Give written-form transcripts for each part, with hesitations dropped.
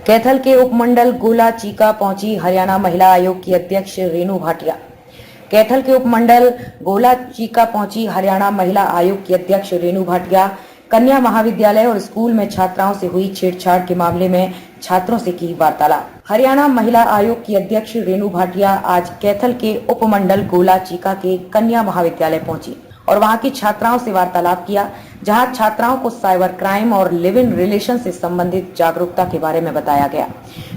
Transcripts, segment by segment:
कैथल के उपमंडल गोला चीका पहुंची हरियाणा महिला आयोग की अध्यक्ष रेणु भाटिया। कैथल के उपमंडल गोला चीका पहुंची हरियाणा महिला आयोग की अध्यक्ष रेणु भाटिया। कन्या महाविद्यालय और स्कूल में छात्राओं से हुई छेड़छाड़ के मामले में छात्रों से की वार्तालाप। हरियाणा महिला आयोग की अध्यक्ष रेणु भाटिया आज कैथल के उपमंडल गोला चीका के कन्या महाविद्यालय पहुंची और वहां की छात्राओं से वार्तालाप किया, जहां छात्राओं को साइबर क्राइम और लिव इन रिलेशन से संबंधित जागरूकता के बारे में बताया गया।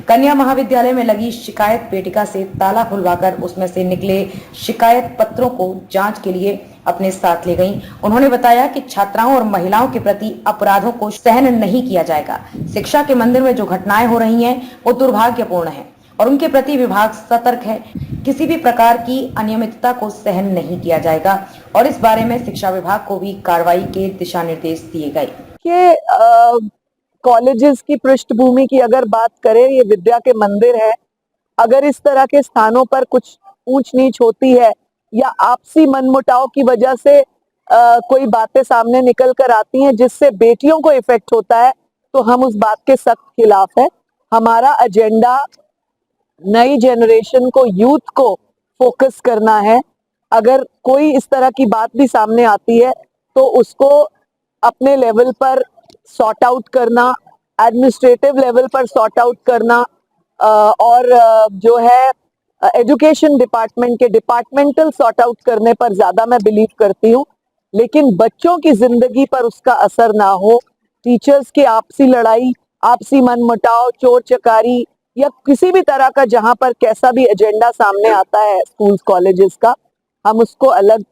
कन्या महाविद्यालय में लगी शिकायत पेटिका से ताला खुलवाकर उसमें से निकले शिकायत पत्रों को जांच के लिए अपने साथ ले गईं। उन्होंने बताया कि छात्राओं और महिलाओं के प्रति अपराधों को सहन नहीं किया जाएगा। शिक्षा के मंदिर में जो घटनाएं हो रही हैं वो दुर्भाग्यपूर्ण है और उनके प्रति विभाग सतर्क है। किसी भी प्रकार की अनियमितता को सहन नहीं किया जाएगा और इस बारे में शिक्षा विभाग को भी कार्रवाई के दिशा निर्देश दिए गए। कि कॉलेजेस की पृष्ठभूमि की अगर बात करें, ये विद्या के मंदिर है। अगर इस तरह के स्थानों पर कुछ ऊंच नीच होती है या आपसी मनमुटाव की वजह से कोई बातें सामने निकल कर आती हैं जिससे बेटियों को इफेक्ट होता है, तो हम उस बात के सख्त खिलाफ है। हमारा एजेंडा नई जनरेशन को, यूथ को फोकस करना है। अगर कोई इस तरह की बात भी सामने आती है तो उसको अपने लेवल पर सॉर्ट आउट करना, एडमिनिस्ट्रेटिव लेवल पर सॉर्ट आउट करना और जो है एजुकेशन डिपार्टमेंट के डिपार्टमेंटल सॉर्ट आउट करने पर ज्यादा मैं बिलीव करती हूँ। लेकिन बच्चों की जिंदगी पर उसका असर ना हो। टीचर्स की आपसी लड़ाई, आपसी मनमुटाव, चोर चकारी या किसी भी तरह का जहां पर कैसा भी एजेंडा सामने आता है स्कूल्स कॉलेजेस का, हम उसको अलग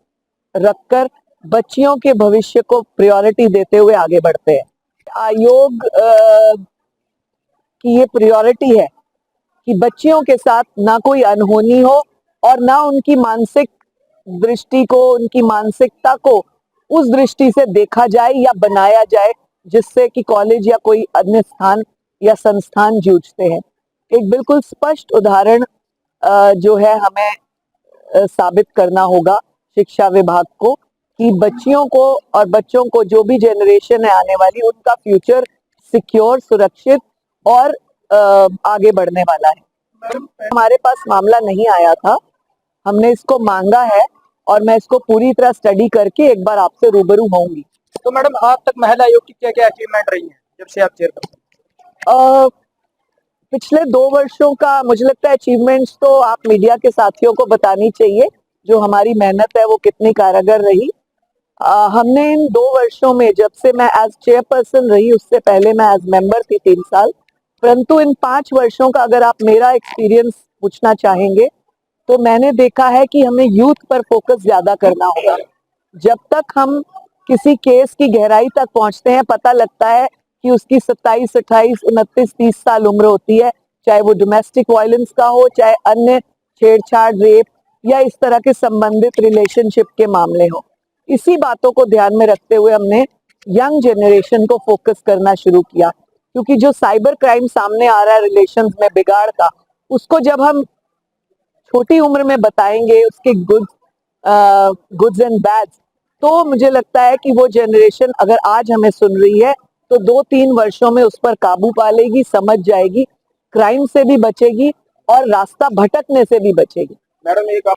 रखकर बच्चियों के भविष्य को प्रायोरिटी देते हुए आगे बढ़ते हैं। आयोग की ये प्रायोरिटी है कि बच्चियों के साथ ना कोई अनहोनी हो और ना उनकी मानसिक दृष्टि को, उनकी मानसिकता को उस दृष्टि से देखा जाए या बनाया जाए जिससे कि कॉलेज या कोई अन्य स्थान या संस्थान जूझते हैं। एक बिल्कुल स्पष्ट उदाहरण जो है हमें साबित करना होगा शिक्षा विभाग को कि बच्चियों को और बच्चों को, जो भी जनरेशन है आने वाली, उनका फ्यूचर सिक्योर, सुरक्षित और आगे बढ़ने वाला है। हमारे पास मामला नहीं आया था, हमने इसको मांगा है और मैं इसको पूरी तरह स्टडी करके एक बार आपसे रूबरू होंगी। तो मैडम, आज तक महिला आयोग की क्या क्या अचीवमेंट रही है जब से आप चेयरपर्सन? पिछले 2 वर्षों का मुझे लगता है अचीवमेंट्स तो आप मीडिया के साथियों को बतानी चाहिए, जो हमारी मेहनत है वो कितनी कारगर रही। हमने इन 2 वर्षों में, जब से मैं एज चेयरपर्सन रही, उससे पहले मैं एज मेंबर थी 3 साल, परंतु इन 5 वर्षों का अगर आप मेरा एक्सपीरियंस पूछना चाहेंगे तो मैंने देखा है कि हमें यूथ पर फोकस ज्यादा करना होगा। जब तक हम किसी केस की गहराई तक पहुंचते हैं, पता लगता है कि उसकी 27, 28, 29, 30 साल उम्र होती है, चाहे वो डोमेस्टिक वायलेंस का हो, चाहे अन्य छेड़छाड़, रेप या इस तरह के संबंधित रिलेशनशिप के मामले हो। इसी बातों को ध्यान में रखते हुए हमने यंग जनरेशन को फोकस करना शुरू किया, क्योंकि जो साइबर क्राइम सामने आ रहा है रिलेशंस में बिगाड़ का, उसको जब हम छोटी उम्र में बताएंगे, उसके गुड्स एंड बैड्स, तो मुझे लगता है कि वो जनरेशन अगर आज हमें सुन रही है तो 2-3 वर्षों में उस पर काबू पा लेगी, समझ जाएगी, क्राइम से भी बचेगी और रास्ता भटकने से भी बचेगी। मैडम, एक